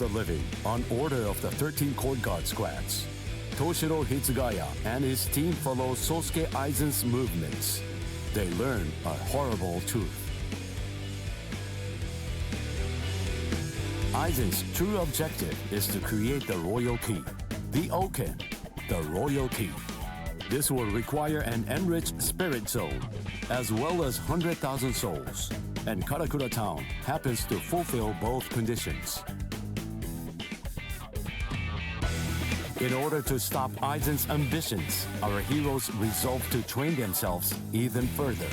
the living on order of the 13 Court Guard squads. Toshiro Hitsugaya and his team follow Sosuke Aizen's movements. They learn a horrible truth. Aizen's true objective is to create the royal key, the Oken, the royal key. This will require an enriched spirit zone, as well as 100,000 souls, and Karakura Town happens to fulfill both conditions. In order to stop Aizen's ambitions, our heroes resolve to train themselves even further.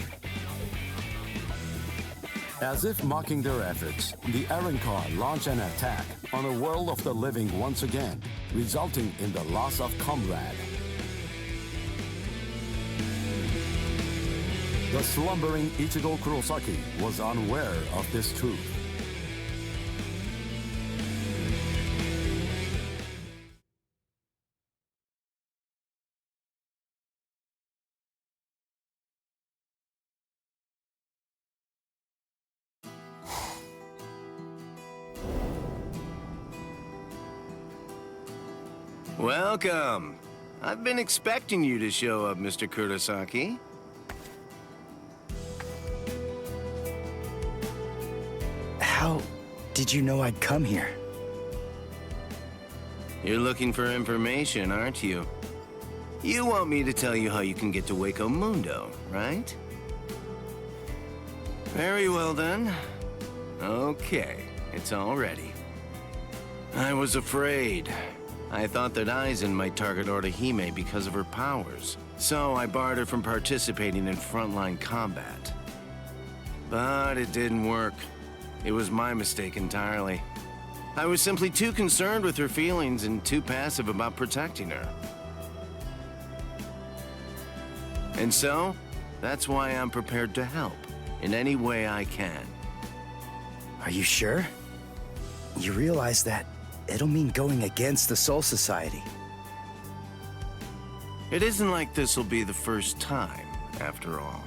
As if mocking their efforts, the Arrancar launch an attack on a world of the living once again, resulting in the loss of comrade. The slumbering Ichigo Kurosaki was unaware of this truth. Welcome. I've been expecting you to show up, Mr. Kurosaki. How did you know I'd come here? You're looking for information, aren't you? You want me to tell you how you can get to Hueco Mundo, right? Very well then. Okay, it's all ready. I was afraid. I thought that Aizen might target Orihime because of her powers, so I barred her from participating in frontline combat. But it didn't work. It was my mistake entirely. I was simply too concerned with her feelings and too passive about protecting her. And so, that's why I'm prepared to help in any way I can. Are you sure? You realize that it'll mean going against the Soul Society. It isn't like this will be the first time, after all.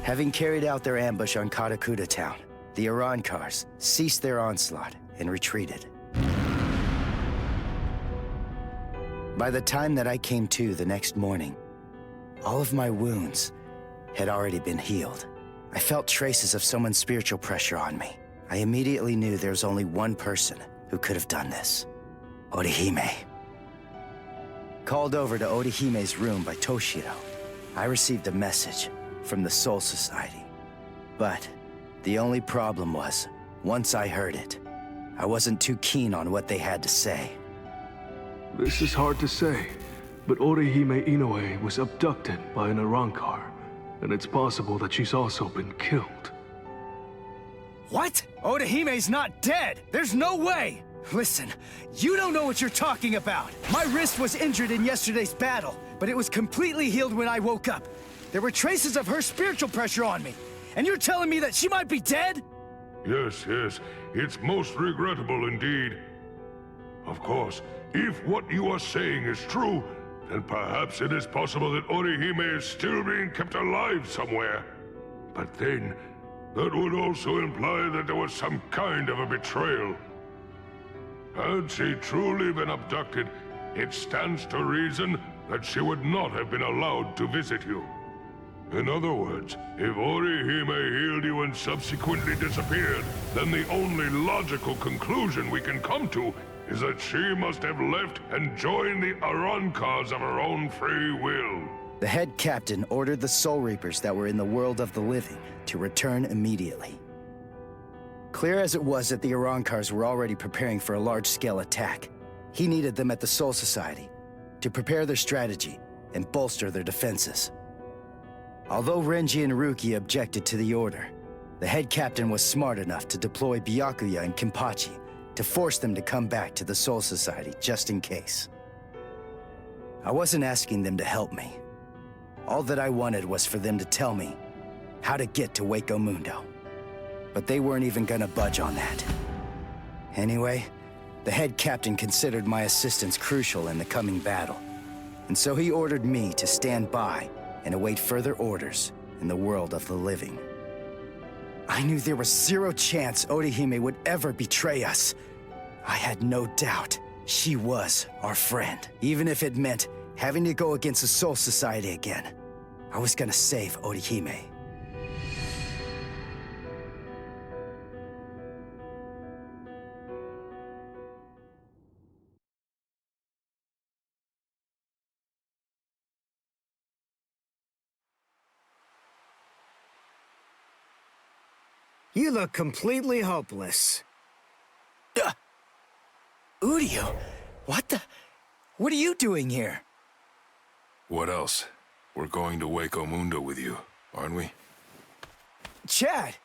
Having carried out their ambush on Karakura Town, the Arrancars ceased their onslaught and retreated. By the time that I came to the next morning, all of my wounds had already been healed. I felt traces of someone's spiritual pressure on me. I immediately knew there was only one person who could have done this: Orihime. Called over to Orihime's room by Toshiro, I received a message from the Soul Society. But the only problem was, once I heard it, I wasn't too keen on what they had to say. This is hard to say, but Orihime Inoue was abducted by an Arrancar, and it's possible that she's also been killed. What? Orihime's not dead! There's no way! Listen, you don't know what you're talking about! My wrist was injured in yesterday's battle, but it was completely healed when I woke up. There were traces of her spiritual pressure on me, and you're telling me that she might be dead? Yes, it's most regrettable indeed. Of course, if what you are saying is true, then perhaps it is possible that Orihime is still being kept alive somewhere. But then, that would also imply that there was some kind of a betrayal. Had she truly been abducted, it stands to reason that she would not have been allowed to visit you. In other words, if Orihime healed you and subsequently disappeared, then the only logical conclusion we can come to is that she must have left and joined the Arrancars of her own free will. The head captain ordered the Soul Reapers that were in the world of the living to return immediately. Clear as it was that the Arrancars were already preparing for a large-scale attack, he needed them at the Soul Society to prepare their strategy and bolster their defenses. Although Renji and Rukia objected to the order, the head captain was smart enough to deploy Byakuya and Kenpachi to force them to come back to the Soul Society just in case. I wasn't asking them to help me. All that I wanted was for them to tell me how to get to Hueco Mundo. But they weren't even gonna budge on that. Anyway, the head captain considered my assistance crucial in the coming battle, And so he ordered me to stand by and await further orders in the world of the living. I knew there was zero chance Orihime would ever betray us. I had no doubt she was our friend, even if it meant having to go against the Soul Society again. I was gonna save Orihime. You look completely hopeless. Udio, what are you doing here? What else? We're going to Hueco Mundo with you, aren't we? Chad!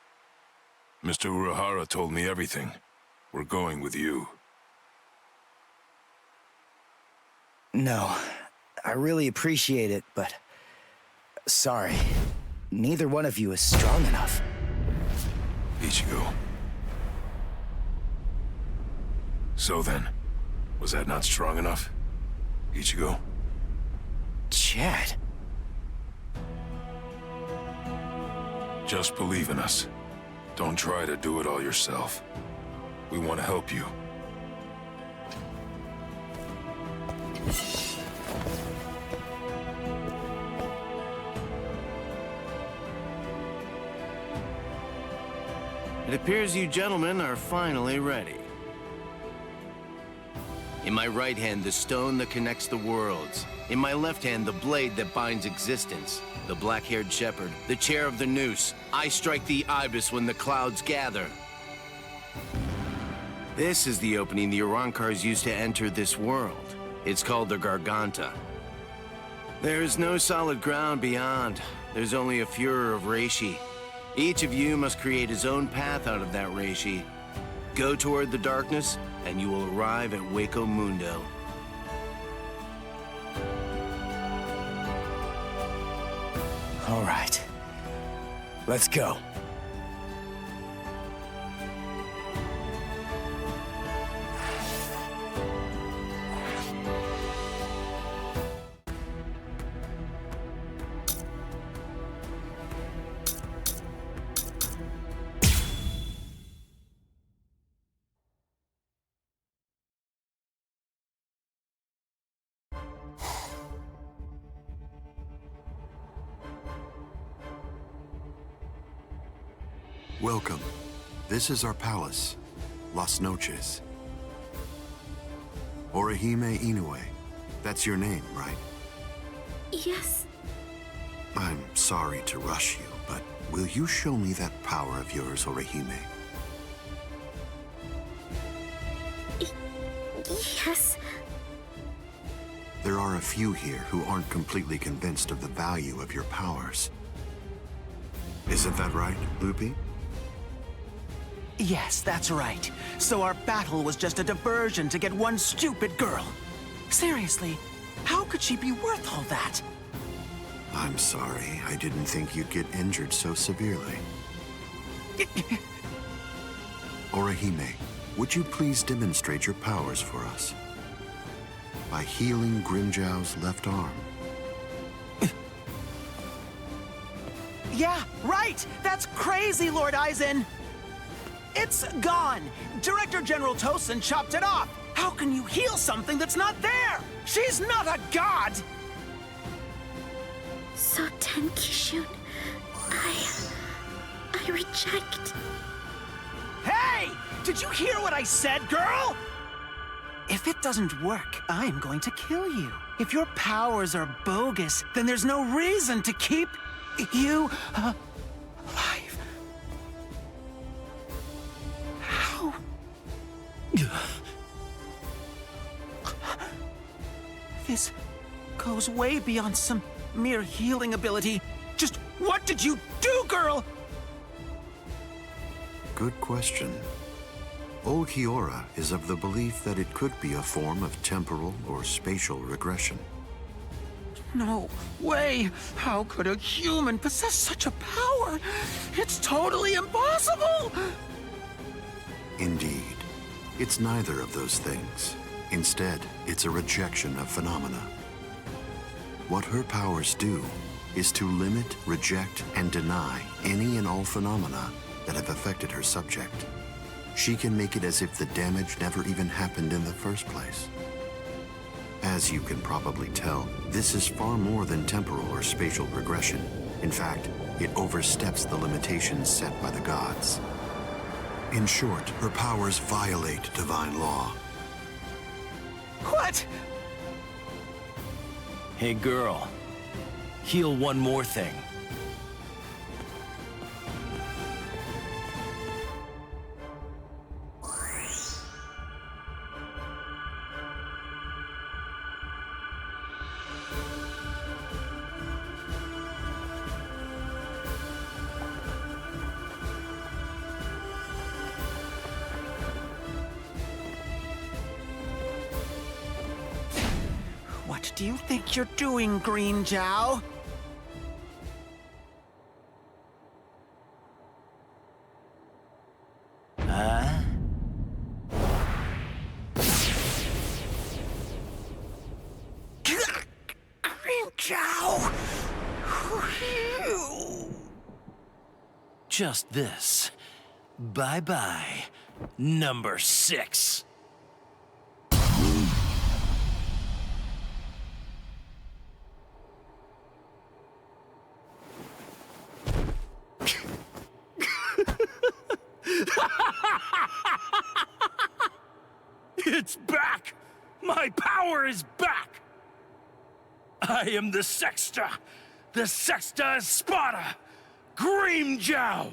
Mr. Urahara told me everything. We're going with you. No, I really appreciate it, but... sorry. Neither one of you is strong enough. Ichigo. So then, was that not strong enough? Ichigo? Chad? Just believe in us. Don't try to do it all yourself. We want to help you. It appears you gentlemen are finally ready. In my right hand, the stone that connects the worlds. In my left hand, the blade that binds existence. The black-haired shepherd, the chair of the noose. I strike the ibis when the clouds gather. This is the opening the Arankars used to enter this world. It's called the Garganta. There's no solid ground beyond. There's only a furor of reishi. Each of you must create his own path out of that reishi. Go toward the darkness, and you will arrive at Hueco Mundo. All right. Let's go. Welcome. This is our palace, Las Noches. Orihime Inoue. That's your name, right? Yes. I'm sorry to rush you, but will you show me that power of yours, Orihime? Yes. There are a few here who aren't completely convinced of the value of your powers. Isn't that right, Lupi? Yes, that's right. So our battle was just a diversion to get one stupid girl. Seriously, how could she be worth all that? I'm sorry. I didn't think you'd get injured so severely. Orihime, would you please demonstrate your powers for us? By healing Grimjow's left arm. Yeah, right! That's crazy, Lord Aizen! It's gone! Director General Tosin chopped it off! How can you heal something that's not there? She's not a god! So Tenkishun, I reject. Hey! Did you hear what I said, girl? If it doesn't work, I'm going to kill you. If your powers are bogus, then there's no reason to keep you alive. How? This goes way beyond some mere healing ability. Just what did you do, girl? Good question. Old Kiora is of the belief that it could be a form of temporal or spatial regression. No way! How could a human possess such a power? It's totally impossible! Indeed. It's neither of those things. Instead, it's a rejection of phenomena. What her powers do is to limit, reject, and deny any and all phenomena that have affected her subject. She can make it as if the damage never even happened in the first place. As you can probably tell, this is far more than temporal or spatial progression. In fact, it oversteps the limitations set by the gods. In short, her powers violate divine law. What? Hey, girl. Heal one more thing. What do you think you're doing, Green Jow? Green Jow! Just this. Bye-bye, number 6. It's back! My power is back! I am the Sexta Espada, Grimmjow!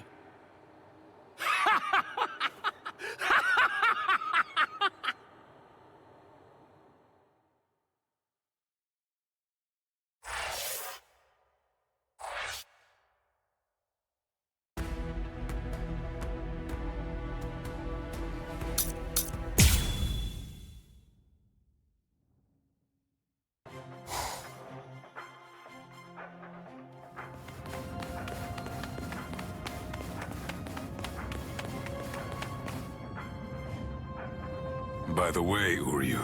By the way, Uryu,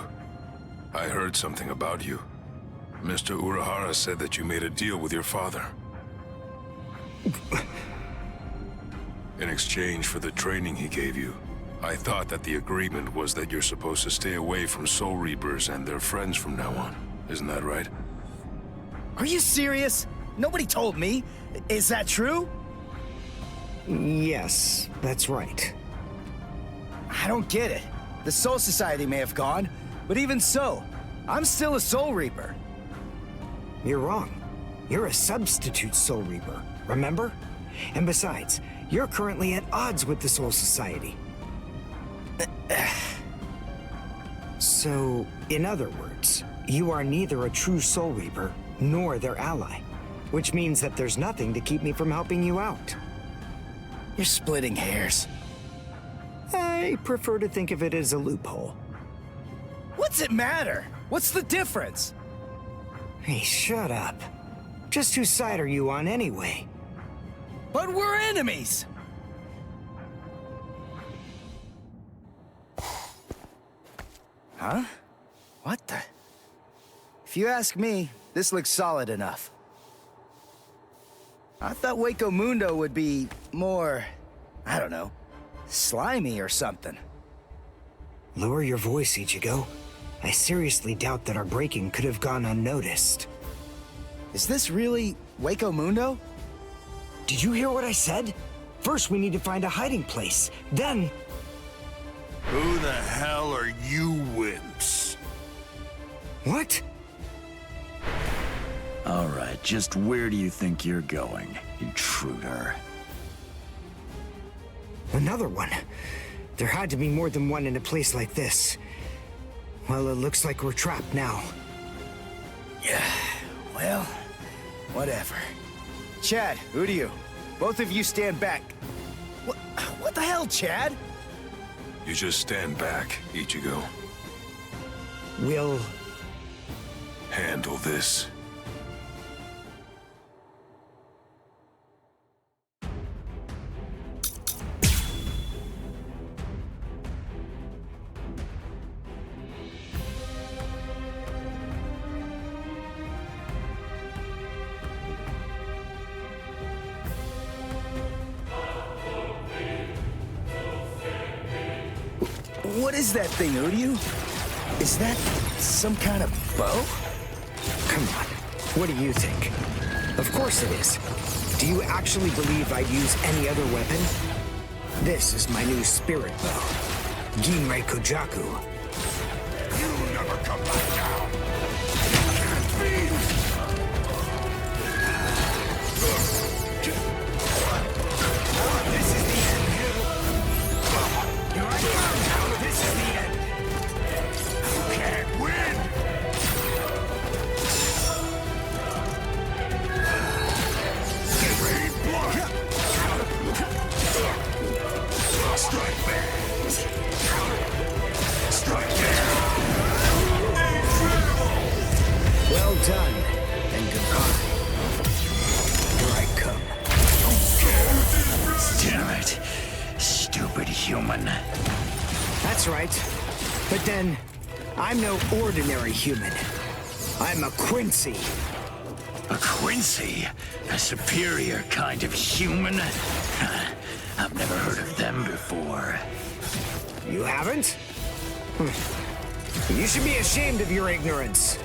I heard something about you. Mr. Urahara said that you made a deal with your father. In exchange for the training he gave you, I thought that the agreement was that you're supposed to stay away from Soul Reapers and their friends from now on. Isn't that right? Are you serious? Nobody told me. Is that true? Yes, that's right. I don't get it. The Soul Society may have gone, but even so, I'm still a Soul Reaper. You're wrong. You're a substitute Soul Reaper, remember? And besides, you're currently at odds with the Soul Society. So, in other words, you are neither a true Soul Reaper nor their ally, which means that there's nothing to keep me from helping you out. You're splitting hairs. I prefer to think of it as a loophole. What's it matter? What's the difference? Hey, shut up. Just whose side are you on anyway? But we're enemies! Huh? What the? If you ask me, this looks solid enough. I thought Hueco Mundo would be more, I don't know, slimy or something. Lower your voice, Ichigo. I seriously doubt that our breaking could have gone unnoticed. Is this really Hueco Mundo? Did you hear what I said? First, we need to find a hiding place. Then... Who the hell are you wimps? What? All right, just where do you think you're going, intruder? Another one. There had to be more than one in a place like this. Well, it looks like we're trapped now. Yeah, well, whatever. Chad, Uryu, both of you stand back. What the hell, Chad? You just stand back, Ichigo. We'll... handle this. What is that thing, Uryu? Is that some kind of bow? Come on. What do you think? Of course it is. Do you actually believe I'd use any other weapon? This is my new spirit bow. Ginrei Kojaku. You never come back down. This is the end. Here I come now. This is the end. You can't win. Rain blood. Strike there. Strike there. Well done, and goodbye. Here I come. Damn it. Stupid human. That's right. But then, I'm no ordinary human. I'm a Quincy. A Quincy? A superior kind of human? I've never heard of them before. You haven't? You should be ashamed of your ignorance.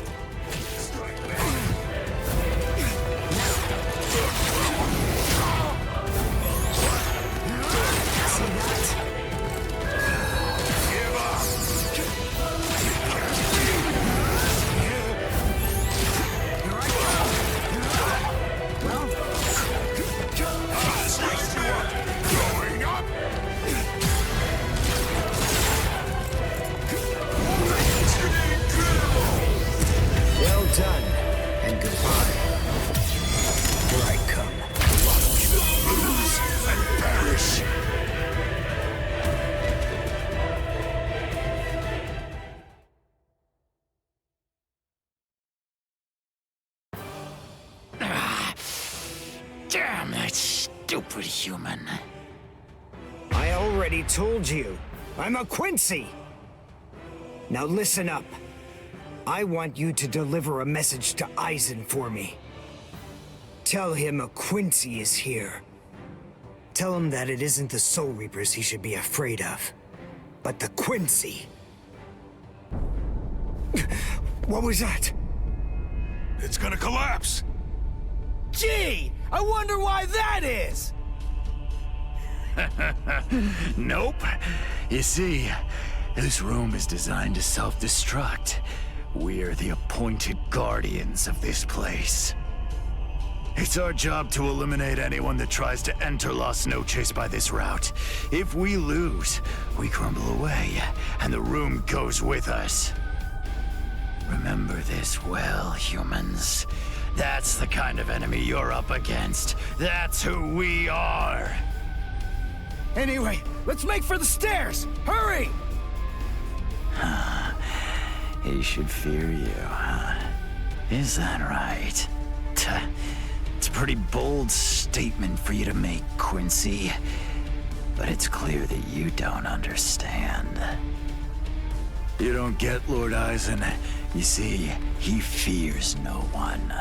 Well done, and goodbye. Here I come. Lose and perish. Damn that stupid human. I already told you. I'm a Quincy. Now listen up. I want you to deliver a message to Aizen for me. Tell him a Quincy is here. Tell him that it isn't the Soul Reapers he should be afraid of, but the Quincy. What was that? It's gonna collapse. Gee, I wonder why that is! Nope. You see, this room is designed to self-destruct. We're the appointed guardians of this place. It's our job to eliminate anyone that tries to enter Las Noches by this route. If we lose, we crumble away, and the room goes with us. Remember this well, humans. That's the kind of enemy you're up against. That's who we are. Anyway, let's make for the stairs! Hurry! He should fear you, huh? Is that right? It's a pretty bold statement for you to make, Quincy. But it's clear that you don't understand. You don't get Lord Aizen. You see, he fears no one.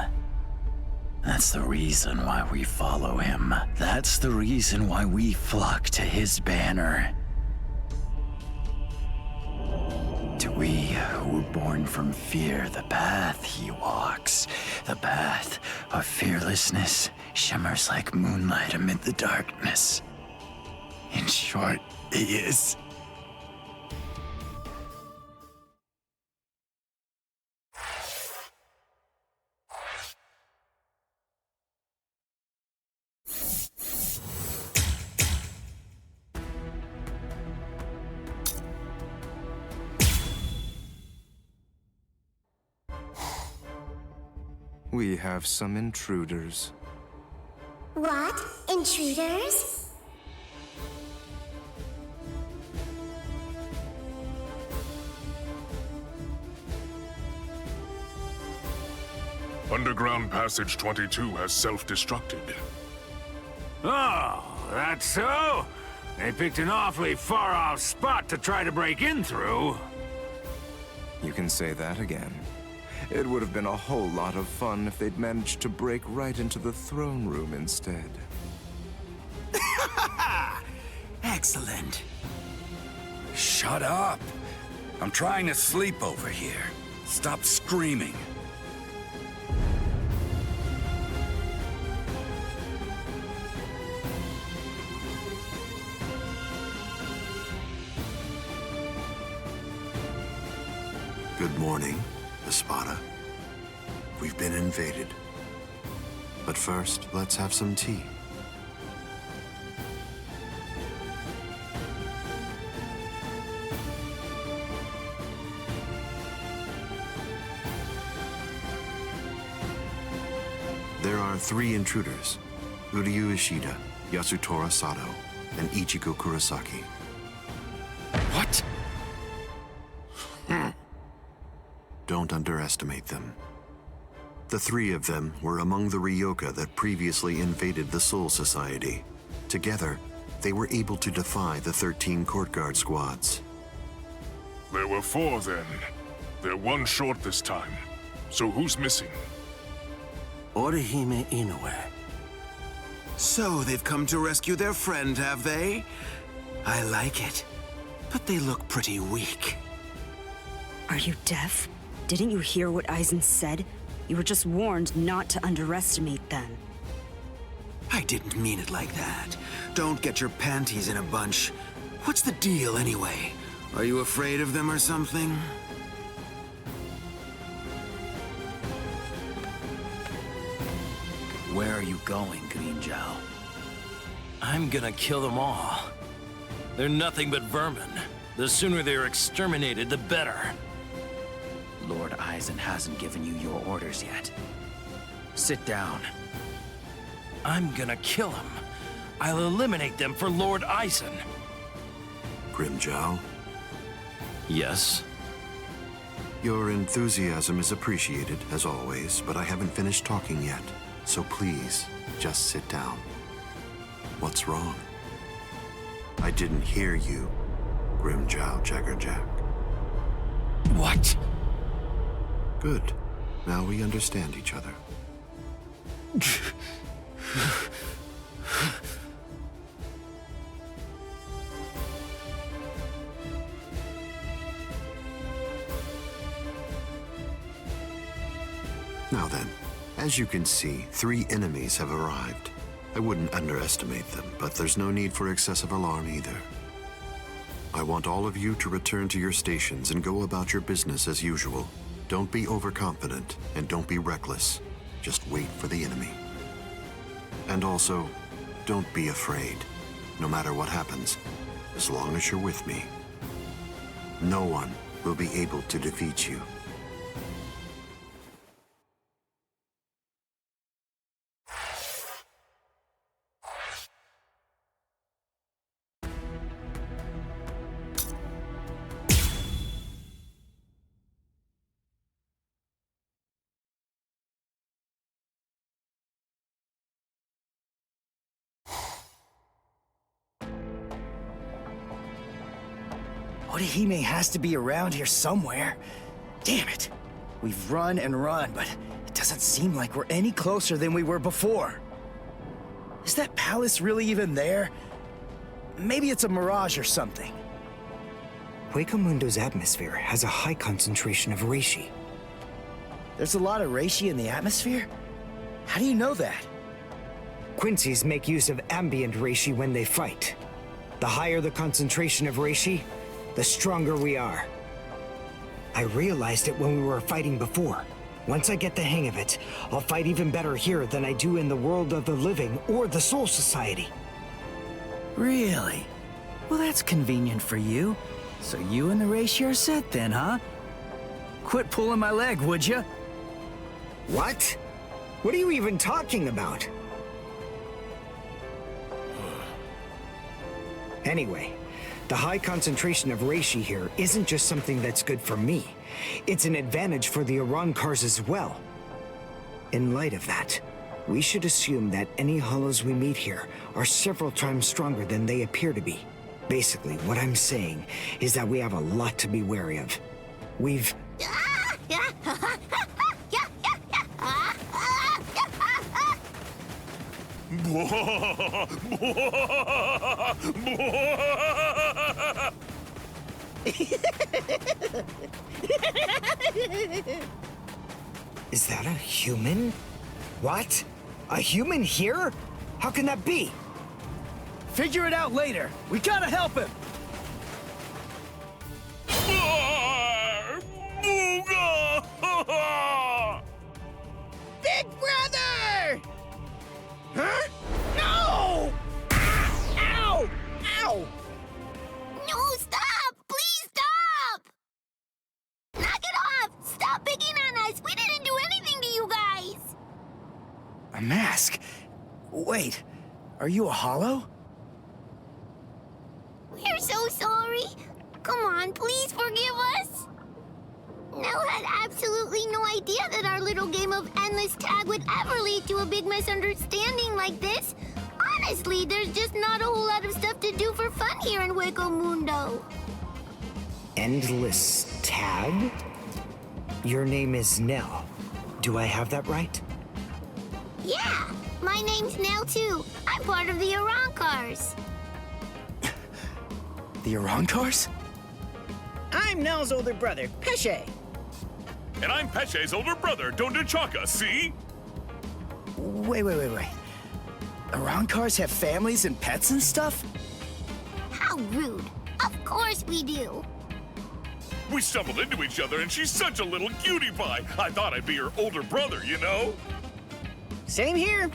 That's the reason why we follow him. That's the reason why we flock to his banner. To we who were born from fear, the path he walks, the path of fearlessness, shimmers like moonlight amid the darkness. In short, he is... We have some intruders. What? Intruders? Underground Passage 22 has self-destructed. Oh, that's so? They picked an awfully far-off spot to try to break in through. You can say that again. It would have been a whole lot of fun if they'd managed to break right into the throne room instead. Excellent. Shh. Shut up! I'm trying to sleep over here. Stop screaming. Good morning, Espada. We've been invaded. But first, let's have some tea. There are 3 intruders: Uryu Ishida, Yasutora Sato, and Ichigo Kurosaki. What? Don't underestimate them. The 3 of them were among the Ryoka that previously invaded the Soul Society. Together, they were able to defy the 13 court guard squads. There were 4 then. They're 1 short this time. So who's missing? Orihime Inoue. So they've come to rescue their friend, have they? I like it. But they look pretty weak. Are you deaf? Didn't you hear what Aizen said? You were just warned not to underestimate them. I didn't mean it like that. Don't get your panties in a bunch. What's the deal anyway? Are you afraid of them or something? Where are you going, Green Zhao? I'm gonna kill them all. They're nothing but vermin. The sooner they're exterminated, the better. Lord Aizen hasn't given you your orders yet. Sit down. I'm gonna kill them. I'll eliminate them for Lord Aizen. Grimjow? Yes? Your enthusiasm is appreciated, as always, but I haven't finished talking yet. So please, just sit down. What's wrong? I didn't hear you, Grimjow Jaggerjack. What? Good. Now we understand each other. Now then, as you can see, 3 enemies have arrived. I wouldn't underestimate them, but there's no need for excessive alarm either. I want all of you to return to your stations and go about your business as usual. Don't be overconfident, and don't be reckless. Just wait for the enemy. And also, don't be afraid. No matter what happens, as long as you're with me, no one will be able to defeat you. Orihime has to be around here somewhere. Damn it. We've run and run, but it doesn't seem like we're any closer than we were before. Is that palace really even there? Maybe it's a mirage or something. Hueco Mundo's atmosphere has a high concentration of reishi. There's a lot of reishi in the atmosphere? How do you know that? Quincy's make use of ambient reishi when they fight. The higher the concentration of reishi, the stronger we are. I realized it when we were fighting before. Once I get the hang of it, I'll fight even better here than I do in the world of the living or the Soul Society. Really? Well, that's convenient for you. So you and the reishi are set then, huh? Quit pulling my leg, would you? What? What are you even talking about? Anyway, the high concentration of reishi here isn't just something that's good for me. It's an advantage for the Arankars as well. In light of that, we should assume that any hollows we meet here are several times stronger than they appear to be. Basically, what I'm saying is that we have a lot to be wary of. We've... Is that a human? What? A human here? How can that be? Figure it out later. We gotta help him. Big brother! Huh? No! Ow! Ow! No, stop! Please stop! Knock it off! Stop picking on us! We didn't do anything to you guys! A mask? Wait, are you a hollow? We're so sorry. Come on, please forgive us. Nell had absolutely no idea that our little game of endless tag would ever lead to a big misunderstanding like this. Honestly, there's just not a whole lot of stuff to do for fun here in Hueco Mundo. Endless tag? Your name is Nell. Do I have that right? Yeah, my name's Nell too. I'm part of the Arancars. The Arancars? I'm Nell's older brother, Pesce. And I'm Pesce's older brother, Dondichaka, see? Wait. Arancars have families and pets and stuff? How rude. Of course we do. We stumbled into each other and she's such a little cutie pie. I thought I'd be her older brother, you know? Same here.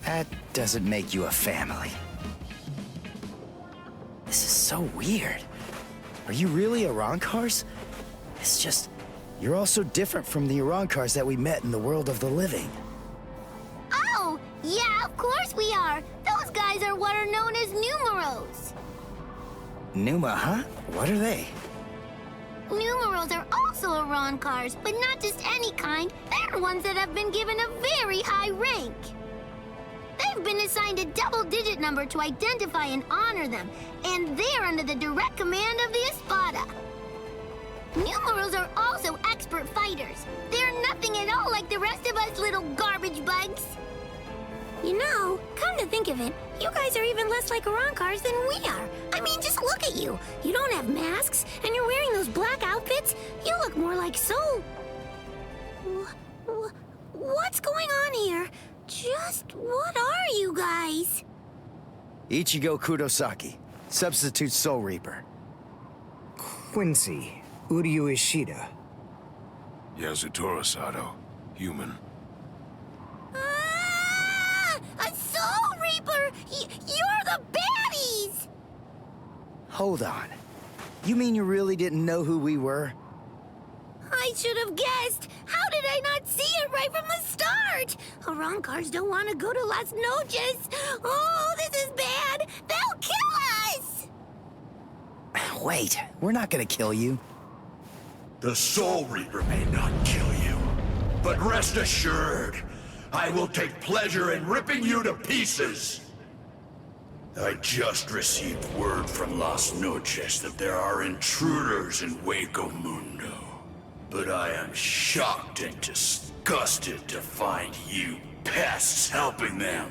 That doesn't make you a family. This is so weird. Are you really Arancars? It's just, you're all so different from the Arancars that we met in the world of the living. Oh, yeah, of course we are. Those guys are what are known as numeros. Numa, huh? What are they? Numeros are also Arancars, but not just any kind. They're ones that have been given a very high rank. They've been assigned a double-digit number to identify and honor them, and they're under the direct command of the Espada. Numeros are also expert fighters. They're nothing at all like the rest of us little garbage bugs. You know, come to think of it, you guys are even less like Arancars than we are. I mean, just look at you. You don't have masks, and you're wearing those black outfits. You look more like Soul. What's going on here? Just what are you guys? Ichigo Kurosaki, substitute Soul Reaper. Quincy, Uryu Ishida. Yasutora Sato, human. A Soul Reaper! You're the baddies! Hold on. You mean you really didn't know who we were? I should have guessed. How did I not see it right from the start? Arancars don't want to go to Las Noches. Oh, this is bad. They'll kill us. Wait, we're not gonna kill you. The Soul Reaper may not kill you, but rest assured, I will take pleasure in ripping you to pieces. I just received word from Las Noches that there are intruders in Hueco Mundo. But I am shocked and disgusted to find you pests helping them.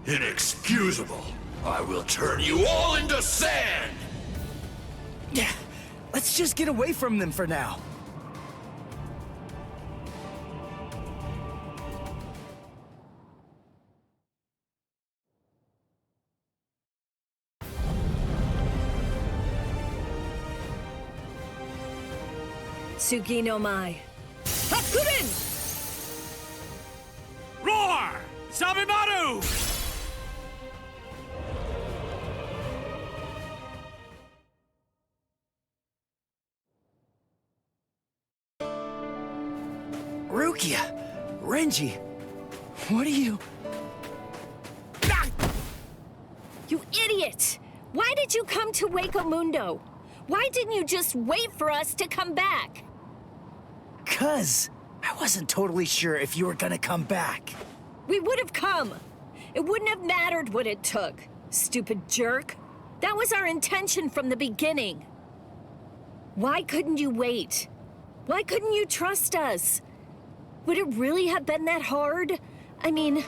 Inexcusable. I will turn you all into sand! Yeah, let's just get away from them for now. Tsuki no Mai. Hakurin! Roar! Sabimaru! Rukia! Renji! What are you... You idiot! Why did you come to Hueco Mundo? Why didn't you just wait for us to come back? 'Cause I wasn't totally sure if you were gonna come back. We would have come. It wouldn't have mattered what it took, stupid jerk. That was our intention from the beginning. Why couldn't you wait? Why couldn't you trust us? Would it really have been that hard? I mean,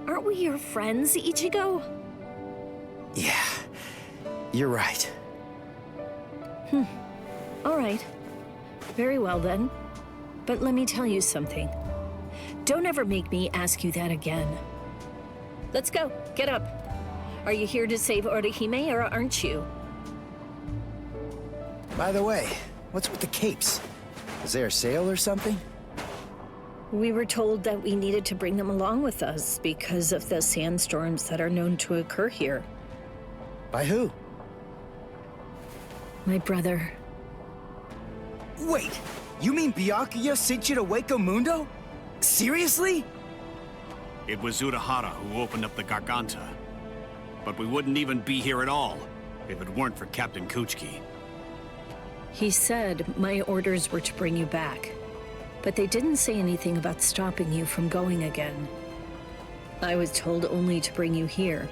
aren't we your friends, Ichigo? Yeah. You're right. All right. Very well then. But let me tell you something. Don't ever make me ask you that again. Let's go. Get up. Are you here to save Orihime or aren't you? By the way, what's with the capes? Is there a sale or something? We were told that we needed to bring them along with us because of the sandstorms that are known to occur here. By who? My brother. Wait, you mean Byakuya sent you to Hueco Mundo? Seriously? It was Urahara who opened up the Garganta. But we wouldn't even be here at all if it weren't for Captain Kuchiki. He said my orders were to bring you back, but they didn't say anything about stopping you from going again. I was told only to bring you here,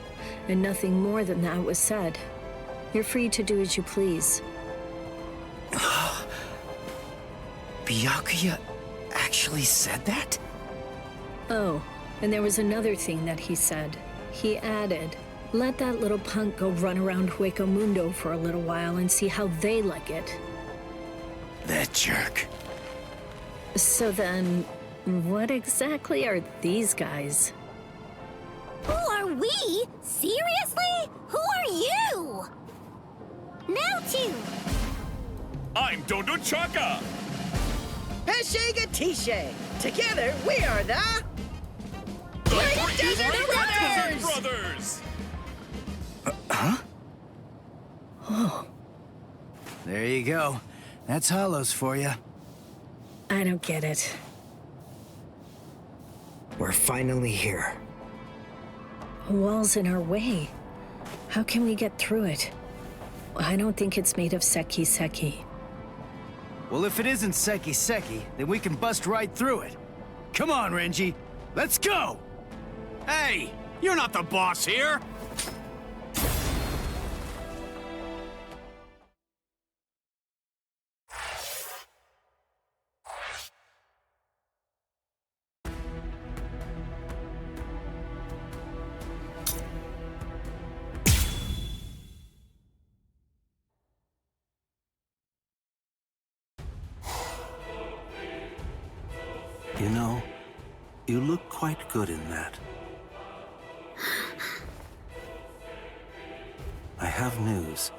and nothing more than that was said. You're free to do as you please. Byakuya actually said that? Oh, and there was another thing that he said. He added, let that little punk go run around Hueco Mundo for a little while and see how they like it. That jerk. So then, what exactly are these guys? Who are we? Seriously? Who are you? Now two. I'm Dondo Chaka! Heshega Tishe! Together, we are the... Desert Brothers! Huh? Oh. There you go. That's Hollows for you. I don't get it. We're finally here. A wall's in our way. How can we get through it? I don't think it's made of seki. Well, if it isn't seki, then we can bust right through it. Come on, Renji. Let's go! Hey! You're not the boss here! You know, you look quite good in that. I have news.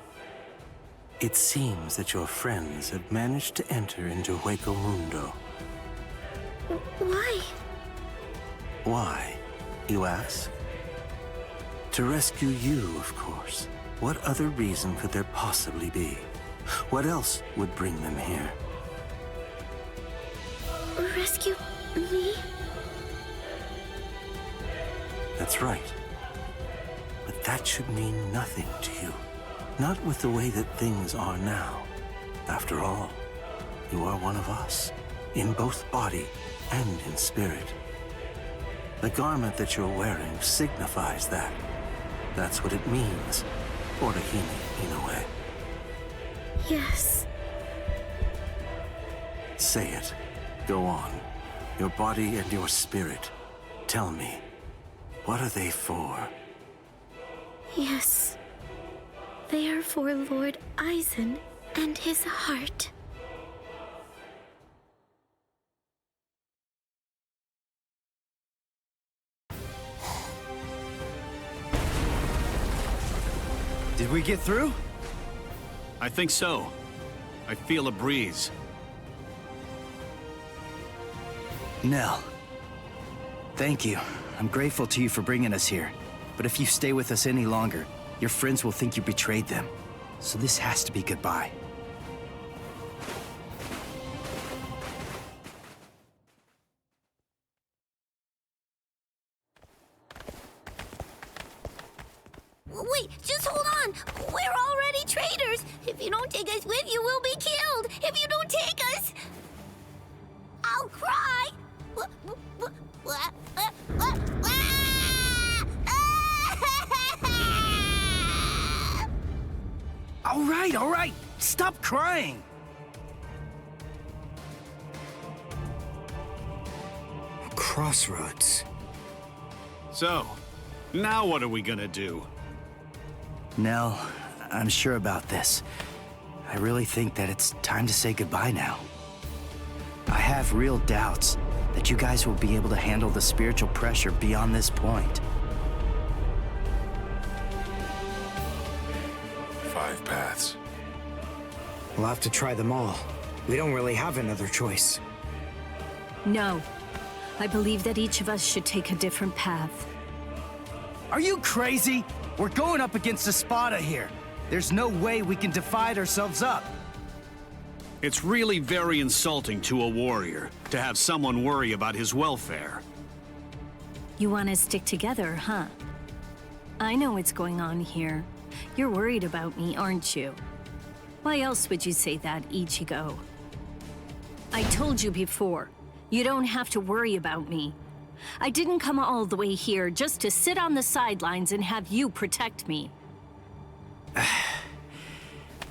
It seems that your friends have managed to enter into Hueco Mundo. Why? Why, you ask? To rescue you, of course. What other reason could there possibly be? What else would bring them here? Rescue me? That's right. But that should mean nothing to you. Not with the way that things are now. After all, you are one of us, in both body and in spirit. The garment that you're wearing signifies that. That's what it means, Orihime, in a way. Yes. Say it. Go on. Your body and your spirit. Tell me, what are they for? Yes. They are for Lord Aizen and his heart. Did we get through? I think so. I feel a breeze. Nell. Thank you. I'm grateful to you for bringing us here. But if you stay with us any longer, your friends will think you betrayed them. So this has to be goodbye. Wait, just hold on! We're already traitors! If you don't take us with you, we'll be killed! If you don't take us... I'll cry! All right! Stop crying! Crossroads. So, now what are we gonna do? Nell, I'm sure about this. I really think that it's time to say goodbye now. I have real doubts that you guys will be able to handle the spiritual pressure beyond this point. 5 paths. We'll have to try them all. We don't really have another choice. No. I believe that each of us should take a different path. Are you crazy? We're going up against Espada here. There's no way we can divide ourselves up. It's really very insulting to a warrior to have someone worry about his welfare. You want to stick together, huh? I know what's going on here. You're worried about me, aren't you? Why else would you say that, Ichigo? I told you before, you don't have to worry about me. I didn't come all the way here just to sit on the sidelines and have you protect me.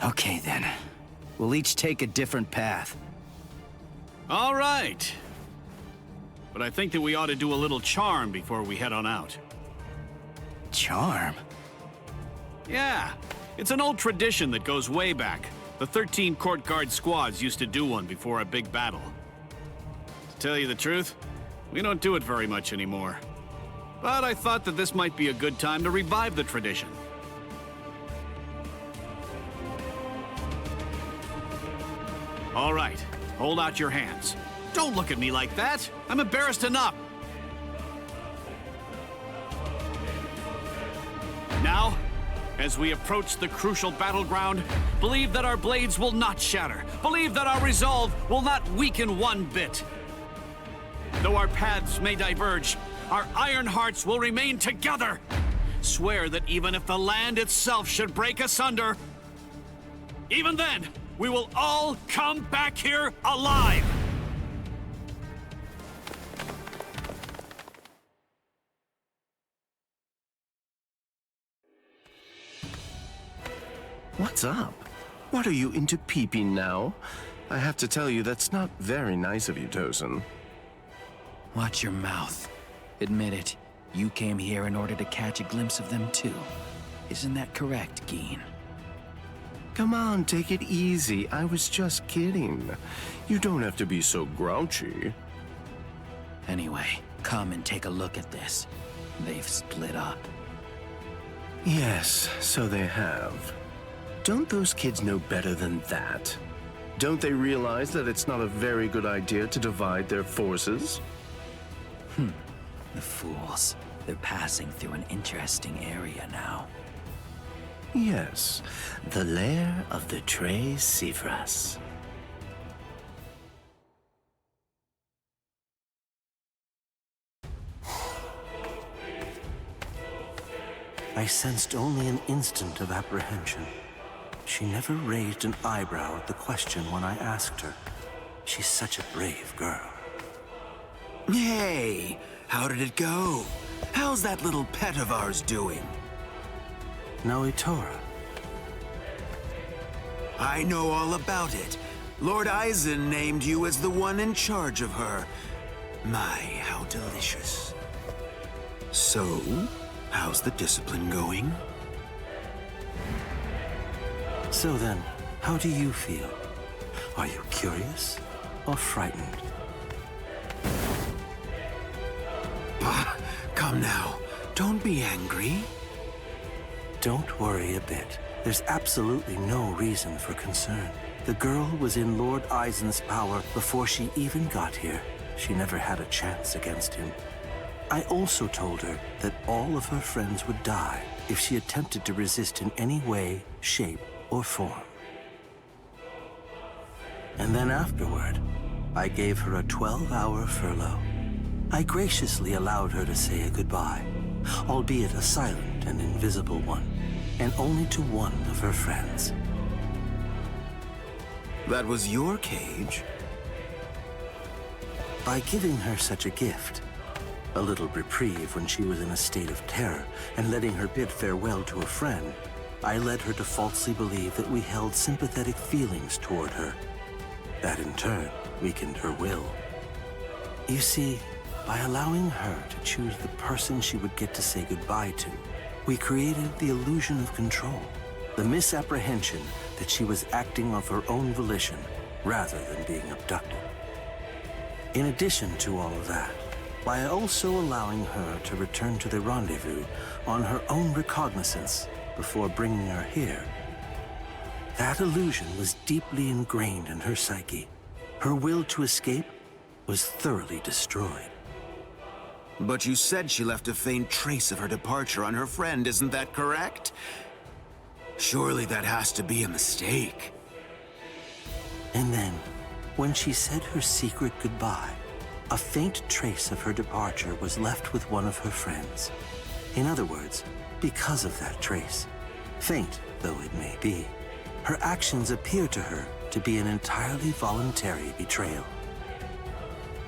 Okay then. We'll each take a different path. All right. But I think that we ought to do a little charm before we head on out. Charm? Yeah. It's an old tradition that goes way back. The 13 court guard squads used to do one before a big battle. To tell you the truth, we don't do it very much anymore. But I thought that this might be a good time to revive the tradition. All right, hold out your hands. Don't look at me like that. I'm embarrassed enough. Now, as we approach the crucial battleground, believe that our blades will not shatter. Believe that our resolve will not weaken one bit. Though our paths may diverge, our iron hearts will remain together. Swear that even if the land itself should break asunder, even then, we will all come back here alive! What's up? What are you into peeping now? I have to tell you, that's not very nice of you, Tosin. Watch your mouth. Admit it. You came here in order to catch a glimpse of them too. Isn't that correct, Geen? Come on, take it easy. I was just kidding. You don't have to be so grouchy. Anyway, come and take a look at this. They've split up. Yes, so they have. Don't those kids know better than that? Don't they realize that it's not a very good idea to divide their forces? The fools. They're passing through an interesting area now. Yes, the lair of the Tres Cifras. I sensed only an instant of apprehension. She never raised an eyebrow at the question when I asked her. She's such a brave girl. Hey, how did it go? How's that little pet of ours doing? Noitora. I know all about it. Lord Eisen named you as the one in charge of her. My, how delicious. So, how's the discipline going? So then, how do you feel? Are you curious or frightened? Come now, don't be angry. Don't worry a bit. There's absolutely no reason for concern. The girl was in Lord Eisen's power before she even got here. She never had a chance against him. I also told her that all of her friends would die if she attempted to resist in any way, shape, or form. And then afterward, I gave her a 12-hour furlough. I graciously allowed her to say a goodbye, albeit a silent and invisible one, and only to one of her friends. That was your cage? By giving her such a gift, a little reprieve when she was in a state of terror, and letting her bid farewell to a friend, I led her to falsely believe that we held sympathetic feelings toward her. That in turn weakened her will. You see, by allowing her to choose the person she would get to say goodbye to, we created the illusion of control. The misapprehension that she was acting of her own volition rather than being abducted. In addition to all of that, by also allowing her to return to the rendezvous on her own recognizance before bringing her here, that illusion was deeply ingrained in her psyche. Her will to escape was thoroughly destroyed. But you said she left a faint trace of her departure on her friend, isn't that correct? Surely that has to be a mistake. And then, when she said her secret goodbye, a faint trace of her departure was left with one of her friends. In other words, because of that trace, faint though it may be, her actions appear to her to be an entirely voluntary betrayal.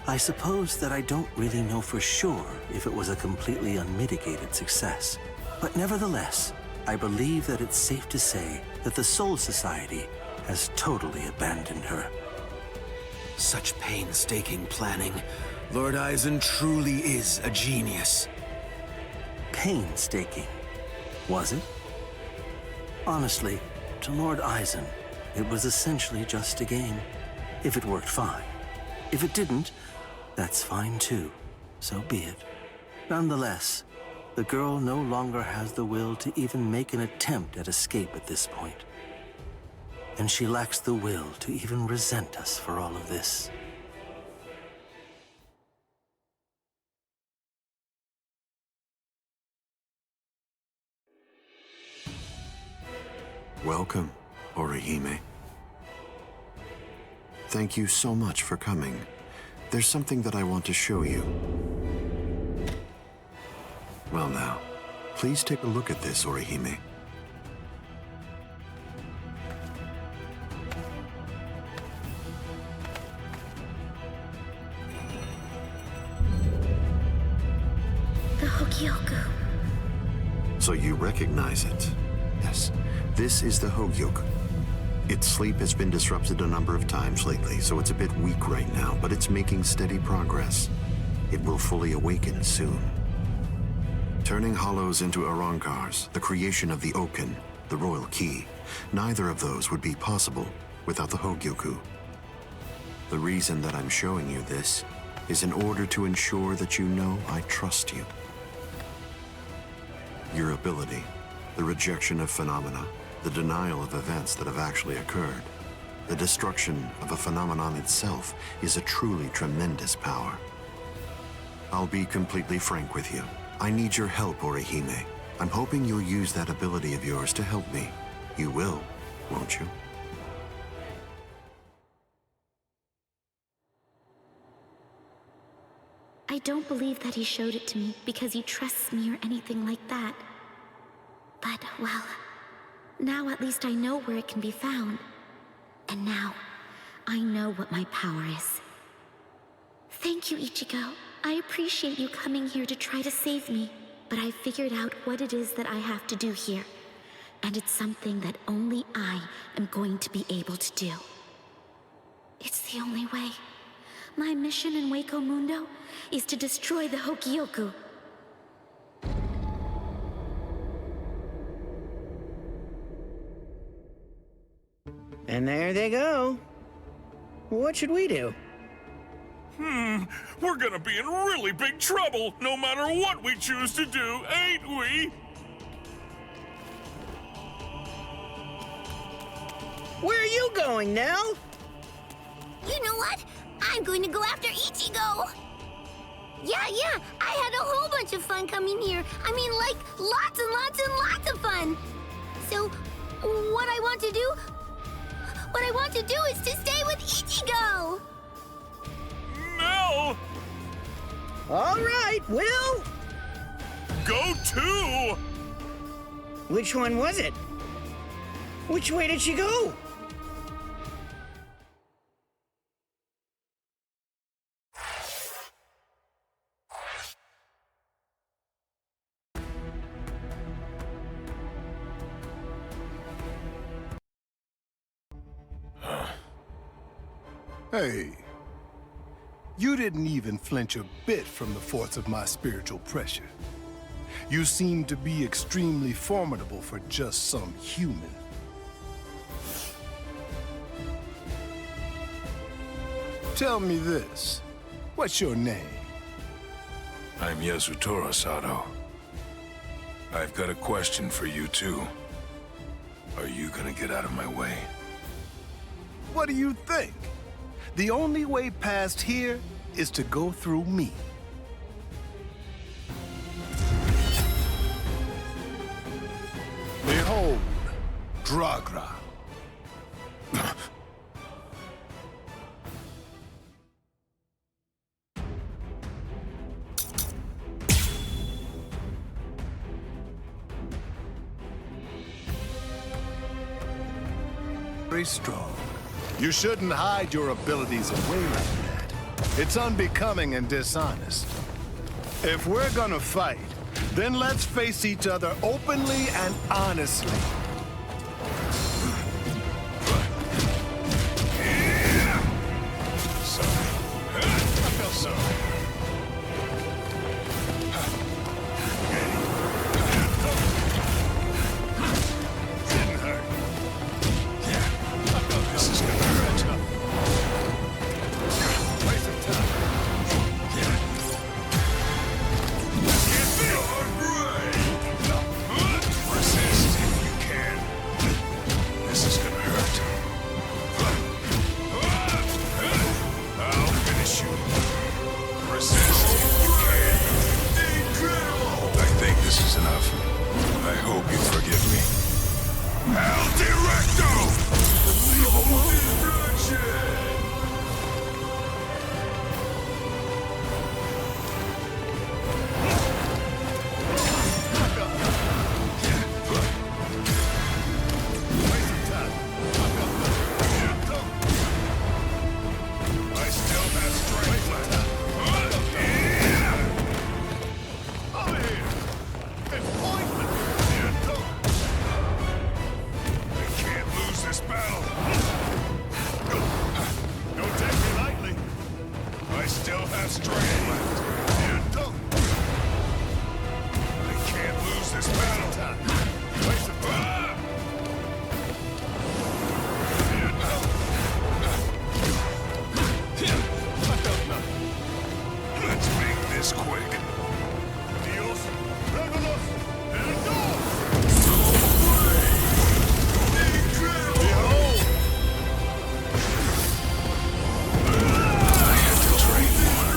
I suppose that I don't really know for sure if it was a completely unmitigated success, but nevertheless, I believe that it's safe to say that the Soul Society has totally abandoned her. Such painstaking planning. Lord Eisen truly is a genius. Painstaking, was it? Honestly, to Lord Eisen, it was essentially just a game. If it worked, fine. If it didn't, that's fine too. So be it. Nonetheless, the girl no longer has the will to even make an attempt at escape at this point. And she lacks the will to even resent us for all of this. Welcome, Orihime. Thank you so much for coming. There's something that I want to show you. Well now, please take a look at this, Orihime. The Hogyoku. So you recognize it? Yes, this is the Hogyoku. Its sleep has been disrupted a number of times lately, so it's a bit weak right now, but it's making steady progress. It will fully awaken soon. Turning hollows into Arankars, the creation of the Oken, the royal key, neither of those would be possible without the Hogyoku. The reason that I'm showing you this is in order to ensure that you know I trust you. Your ability, the rejection of phenomena, the denial of events that have actually occurred, the destruction of a phenomenon itself is a truly tremendous power. I'll be completely frank with you. I need your help, Orihime. I'm hoping you'll use that ability of yours to help me. You will, won't you? I don't believe that he showed it to me because he trusts me or anything like that. But, well, now at least I know where it can be found. And now, I know what my power is. Thank you, Ichigo. I appreciate you coming here to try to save me, but I figured out what it is that I have to do here. And it's something that only I am going to be able to do. It's the only way. My mission in Hueco Mundo is to destroy the Hogyoku. And there they go. What should we do? We're gonna be in really big trouble, no matter what we choose to do, ain't we? Where are you going, Nell? You know what? I'm going to go after Ichigo! Yeah, I had a whole bunch of fun coming here. I mean, like, lots and lots and lots of fun. So, what I want to do is to stay with Ichigo! No! All right, Will! Go too! Which one was it? Which way did she go? Hey, you didn't even flinch a bit from the force of my spiritual pressure. You seem to be extremely formidable for just some human. Tell me this. What's your name? I'm Yasutora Sato. I've got a question for you too. Are you gonna get out of my way? What do you think? The only way past here is to go through me. Behold, Dragra. Very strong. You shouldn't hide your abilities away like that. It's unbecoming and dishonest. If we're gonna fight, then let's face each other openly and honestly. I feel sorry. Didn't hurt. I felt this is gonna hurt. Waste of time. Resist if you can. This is gonna hurt. I'll finish you. Resist if you can. Incredible! I think this is enough. I hope you forgive me. El Directo! Unbelievable destruction! I still have strength left. Over here! It's pointless! I can't lose this battle! Don't take me lightly. I still have strength left. I can't lose this battle. Waste of time. Let's make this quick. Dios, vámonos, and go! Behold! I have to train more.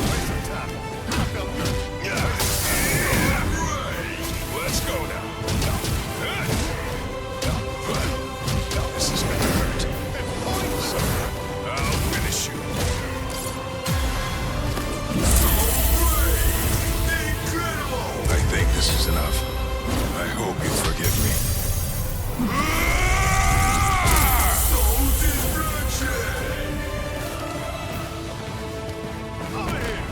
Waste of time. I felt good. Let's go now. This is gonna hurt. I'll finish you. Incredible! I think this is enough. I hope you forgive me. Soul destruction! Over here!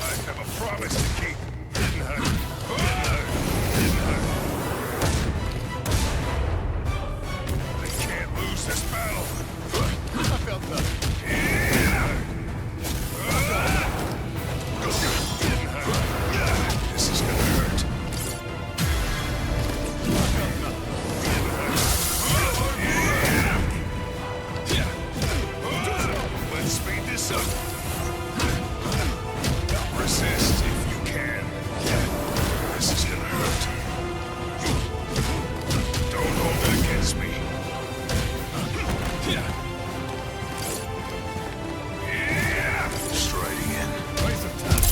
I have a promise to keep. Didn't hurt. Didn't hurt. I can't lose this battle. I felt nothing. Didn't hurt. This is gonna hurt. I felt nothing. Didn't hurt. Let's speed this up. Resist if you can. This is gonna hurt. Don't hold it against me. Striding in. Waste of time.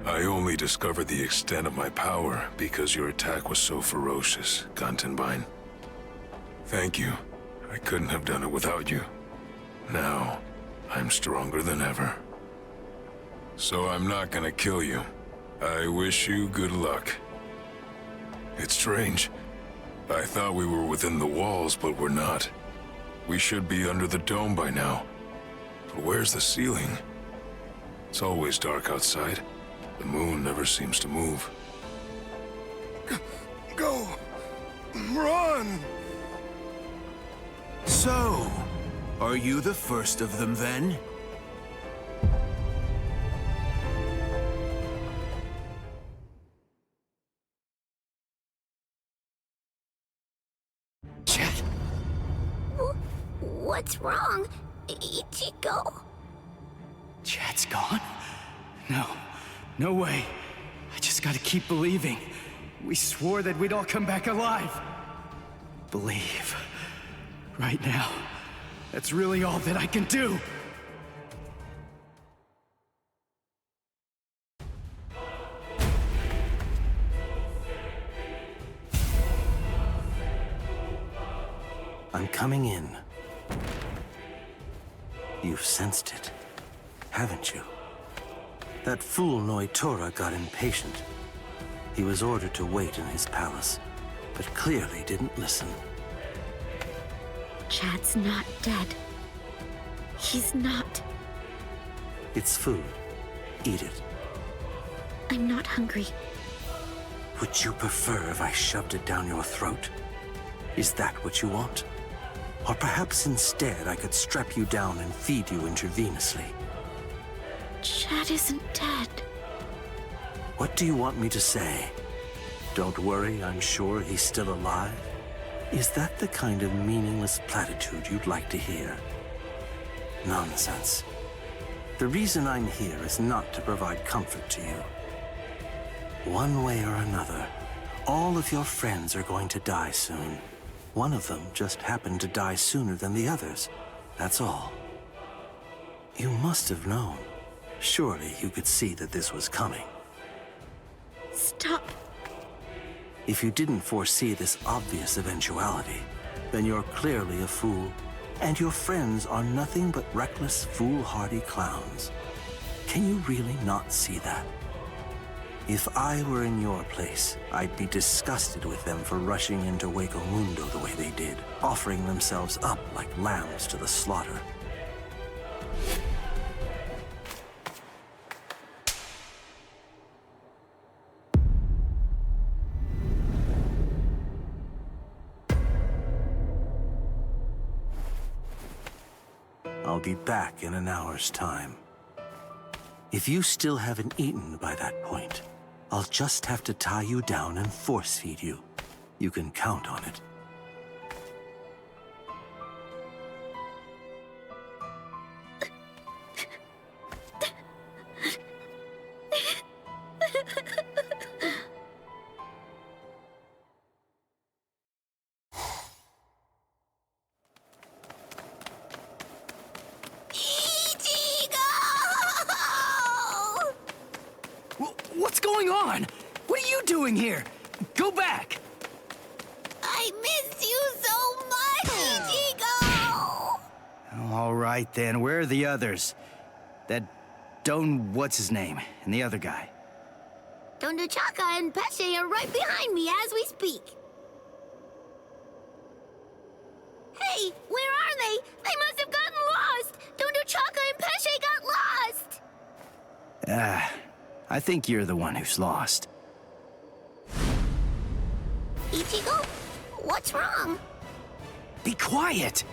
I only discovered the extent of my power because your attack was so ferocious, Gantenbein. Thank you. I couldn't have done it without you. Now, I'm stronger than ever. So I'm not gonna kill you. I wish you good luck. It's strange. I thought we were within the walls, but we're not. We should be under the dome by now. But where's the ceiling? It's always dark outside. The moon never seems to move. Go! Run! So, are you the first of them then? Chat. What's wrong, Ichigo? Chat's gone? No. No way. I just gotta keep believing. We swore that we'd all come back alive. Believe. Right now. That's really all that I can do. I'm coming in. You've sensed it, haven't you? That fool Noitora got impatient. He was ordered to wait in his palace, but clearly didn't listen. Chad's not dead. He's not. It's food. Eat it. I'm not hungry. Would you prefer if I shoved it down your throat? Is that what you want? Or perhaps instead I could strap you down and feed you intravenously. Chad isn't dead. What do you want me to say? Don't worry, I'm sure he's still alive? Is that the kind of meaningless platitude you'd like to hear? Nonsense. The reason I'm here is not to provide comfort to you. One way or another, all of your friends are going to die soon. One of them just happened to die sooner than the others. That's all. You must have known. Surely you could see that this was coming. Stop. If you didn't foresee this obvious eventuality, then you're clearly a fool, and your friends are nothing but reckless, foolhardy clowns. Can you really not see that? If I were in your place, I'd be disgusted with them for rushing into Hueco Mundo the way they did, offering themselves up like lambs to the slaughter. I'll be back in an hour's time. If you still haven't eaten by that point, I'll just have to tie you down and force feed you. You can count on it. What's going on? What are you doing here? Go back! I miss you so much, Ichigo! All right then, where are the others? That Don what's-his-name, and the other guy? Don Chaka and Pesce are right behind me as we speak. Hey, where are they? They must have gotten lost! Don Chaka and Pesce got lost! I think you're the one who's lost. Ichigo, what's wrong? Be quiet!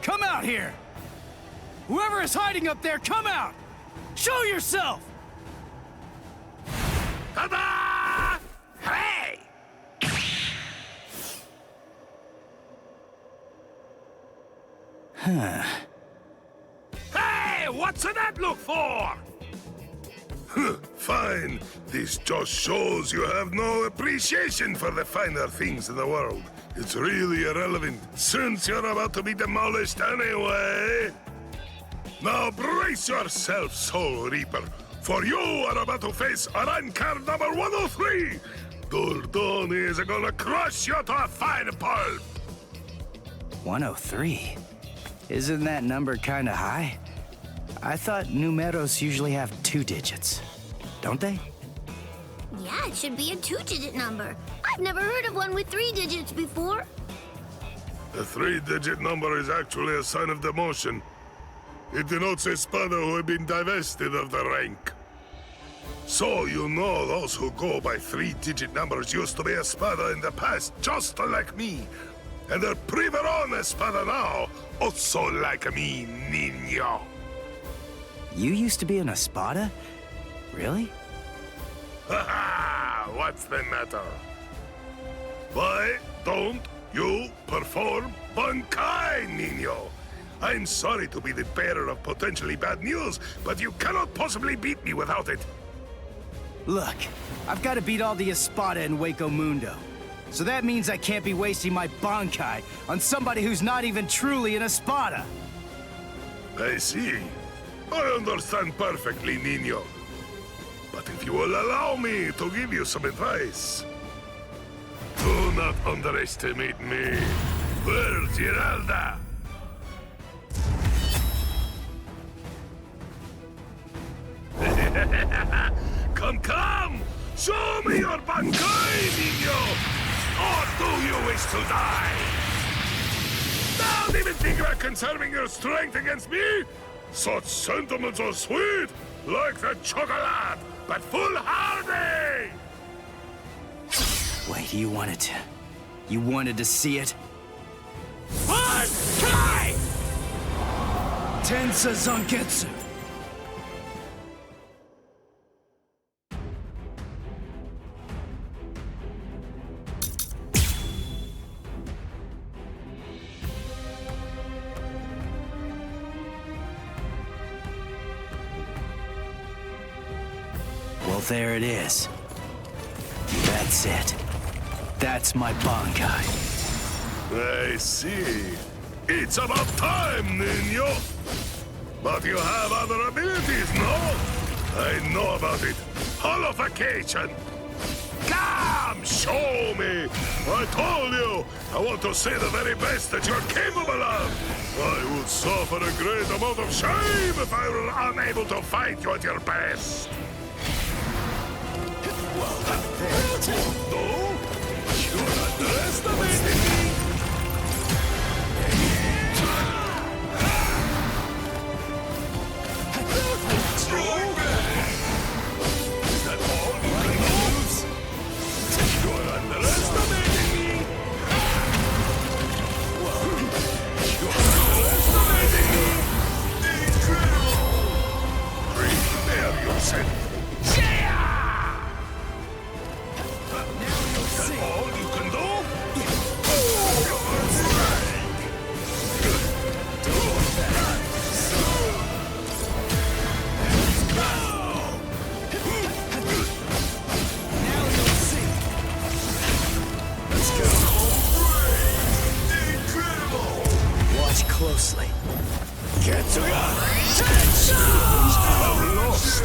Come out here! Whoever is hiding up there, come out! Show yourself! Ta-da! Hey! Huh. Hey! What's that look for? Fine. This just shows you have no appreciation for the finer things in the world. It's really irrelevant, since you're about to be demolished anyway. Now brace yourself, Soul Reaper, for you are about to face a rank card number 103. Dordoni is gonna crush you to a fine pulp. 103? Isn't that number kinda high? I thought numeros usually have 2 digits. Don't they? Yeah, it should be a 2-digit number. I I've never heard of one with 3 digits before. The 3-digit number is actually a sign of demotion. It denotes a spada who have been divested of the rank. So you know those who go by 3-digit numbers used to be a spada in the past, just like me. And they're priveron espada now, also like me, niño. You used to be an espada? Really? Haha! What's the matter? Why don't you perform Bankai, niño? I'm sorry to be the bearer of potentially bad news, but you cannot possibly beat me without it. Look, I've got to beat all the espada in Hueco Mundo. So that means I can't be wasting my Bankai on somebody who's not even truly an espada. I see. I understand perfectly, niño. But if you will allow me to give you some advice, do not underestimate me. Where's Giralda? Come! Show me your Bankai, niño! Or do you wish to die? Don't even think about conserving your strength against me! Such sentiments are sweet, like the chocolate, but foolhardy! Wait, you wanted to see it? Bankai! Tensa Zangetsu! Well, there it is. That's it. That's my Bankai. I see. It's about time, niño. But you have other abilities, no? I know about it. Holification. Come, show me. I told you. I want to see the very best that you're capable of. I would suffer a great amount of shame if I were unable to fight you at your best. No? You're underestimating me! Is that all you can use? You're underestimating me! You're underestimating me! Incredible! Prepare yourself! Is that all you can do? Now you'll see. Let's go. Incredible! Watch closely. Get to I'm lost.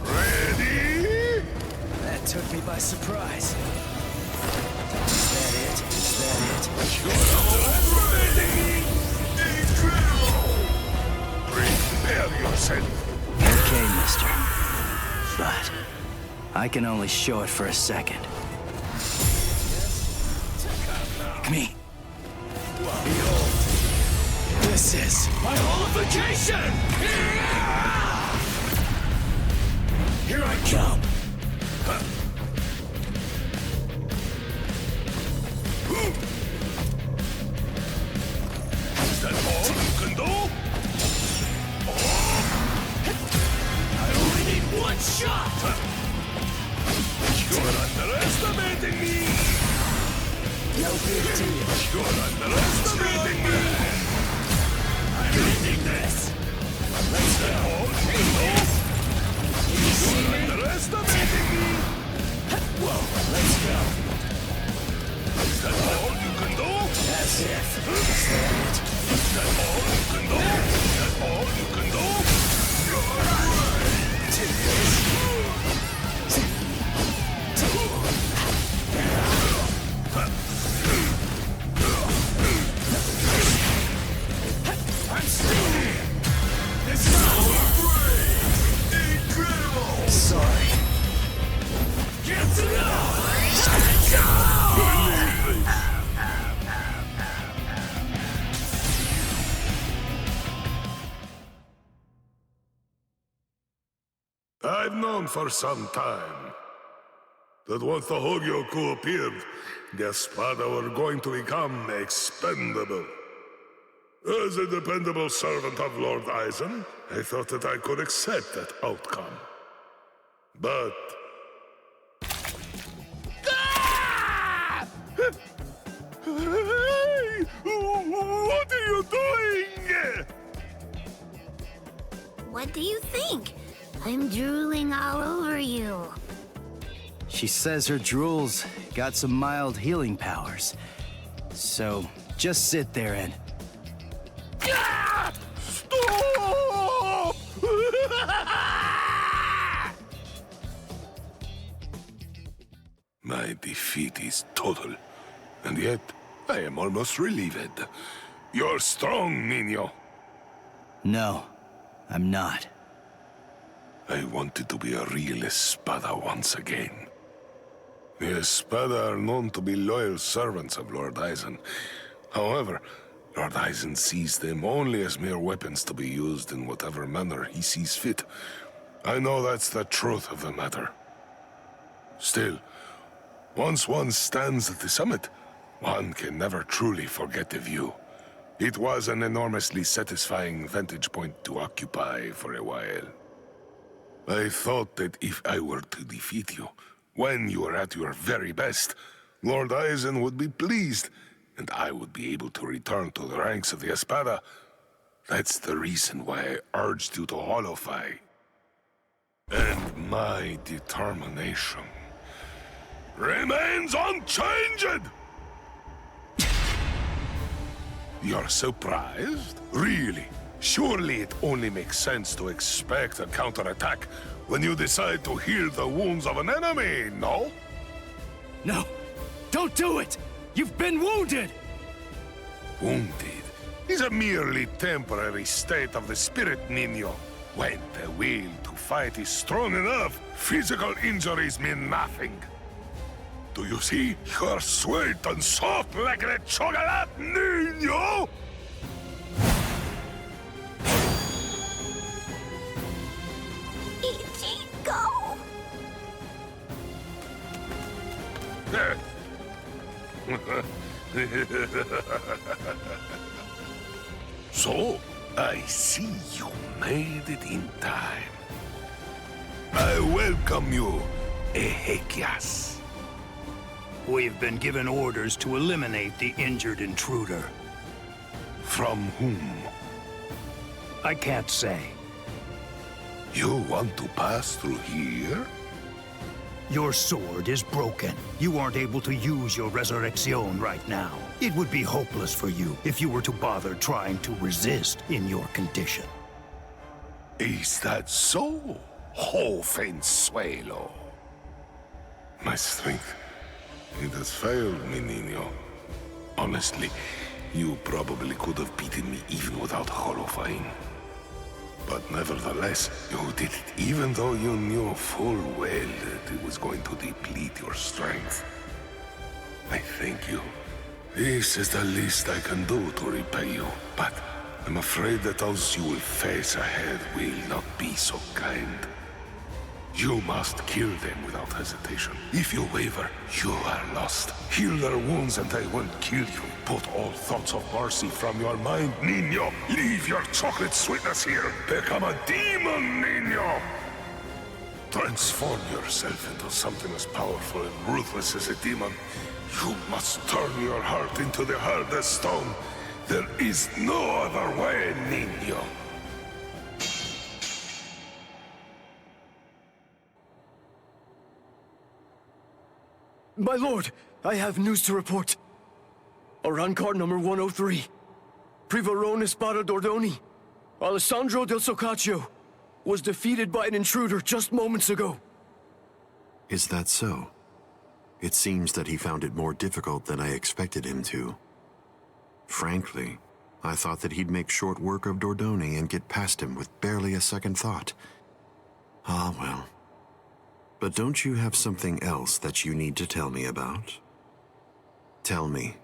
Ready? That took me by surprise. Is that it? Is that it? You're underestimating me! Incredible! Prepare yourself. Okay, mister. But I can only show it for a second. Like me. Behold. This is my holification! Here I come. Is that all you can do? I only need one shot! You're underestimating me! No big deal. You're underestimating me! I'm ending this! Is that all you can do? You're underestimating me! Whoa, let's go! Is that all you can do? That's it. Is that it? Is that all you can do? Is that all you can do? You're right! Take this. I'm still here! This is over! I've known for some time that once the Hogyoku appeared, the Espada were going to become expendable. As a dependable servant of Lord Eisen, I thought that I could accept that outcome. But... Ah! Hey! What are you doing? What do you think? I'm drooling all over you. She says her drool's got some mild healing powers. So, just sit there and... Ah! Stop! My defeat is total, and yet I am almost relieved. You're strong, Nino. No, I'm not. I wanted to be a real Espada once again. The Espada are known to be loyal servants of Lord Eisen. However, Lord Eisen sees them only as mere weapons to be used in whatever manner he sees fit. I know that's the truth of the matter. Still, once one stands at the summit, one can never truly forget the view. It was an enormously satisfying vantage point to occupy for a while. I thought that if I were to defeat you, when you are at your very best, Lord Eisen would be pleased, and I would be able to return to the ranks of the Espada. That's the reason why I urged you to holofy. And my determination remains unchanged! You're surprised? Really? Surely it only makes sense to expect a counterattack when you decide to heal the wounds of an enemy, no? No! Don't do it! You've been wounded! Wounded is a merely temporary state of the spirit, Nino. When the will to fight is strong enough, physical injuries mean nothing. Do you see? You're sweet and soft like a chocolate, Nino! Ichigo! So, I see you made it in time. I welcome you, Ezequias. We've been given orders to eliminate the injured intruder. From whom? I can't say. You want to pass through here? Your sword is broken. You aren't able to use your resurrection right now. It would be hopeless for you if you were to bother trying to resist in your condition. Is that so, Jovenzuelo? My strength, it has failed me, Nino. Honestly, you probably could have beaten me even without holofying. But nevertheless, you did it even though you knew full well that it was going to deplete your strength. I thank you. This is the least I can do to repay you, but I'm afraid that those you will face ahead will not be so kind. You must kill them without hesitation. If you waver, you are lost. Heal their wounds and I won't kill you. Put all thoughts of mercy from your mind, Nino. Leave your chocolate sweetness here. Become a demon, Nino. Transform yourself into something as powerful and ruthless as a demon. You must turn your heart into the hardest stone. There is no other way, Nino. My lord, I have news to report. Arancard number 103. Privarone Espada Dordoni, Alessandro del Socaccio, was defeated by an intruder just moments ago. Is that so? It seems that he found it more difficult than I expected him to. Frankly, I thought that he'd make short work of Dordoni and get past him with barely a second thought. Ah, well. But don't you have something else that you need to tell me about? Tell me,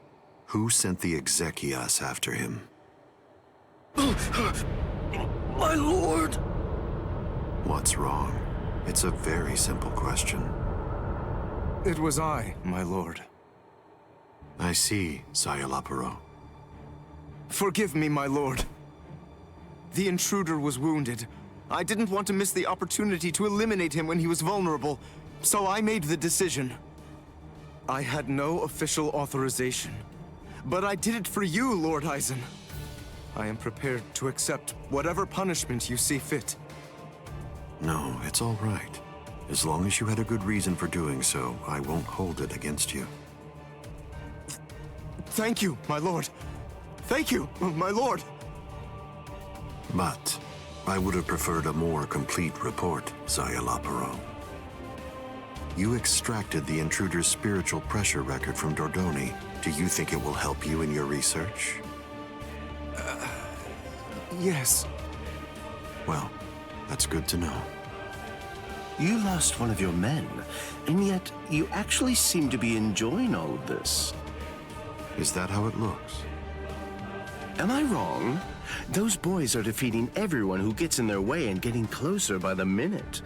who sent the Ezequias after him? My lord! What's wrong? It's a very simple question. It was I, my lord. I see, Sayalaparo. Forgive me, my lord. The intruder was wounded. I didn't want to miss the opportunity to eliminate him when he was vulnerable, so I made the decision. I had no official authorization, but I did it for you, Lord Eisen. I am prepared to accept whatever punishment you see fit. No, it's all right. As long as you had a good reason for doing so, I won't hold it against you. Thank you, my lord. Thank you, my lord. But I would have preferred a more complete report, Sayalaparo. You extracted the intruder's spiritual pressure record from Dordoni. Do you think it will help you in your research? Yes. Well, that's good to know. You lost one of your men, and yet you actually seem to be enjoying all of this. Is that how it looks? Am I wrong? Those boys are defeating everyone who gets in their way and getting closer by the minute.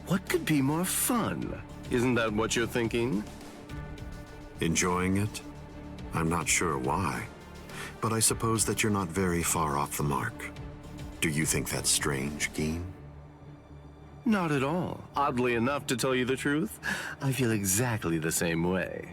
What could be more fun? Isn't that what you're thinking? Enjoying it? I'm not sure why, but I suppose that you're not very far off the mark. Do you think that's strange, Geen? Not at all. Oddly enough, to tell you the truth, I feel exactly the same way.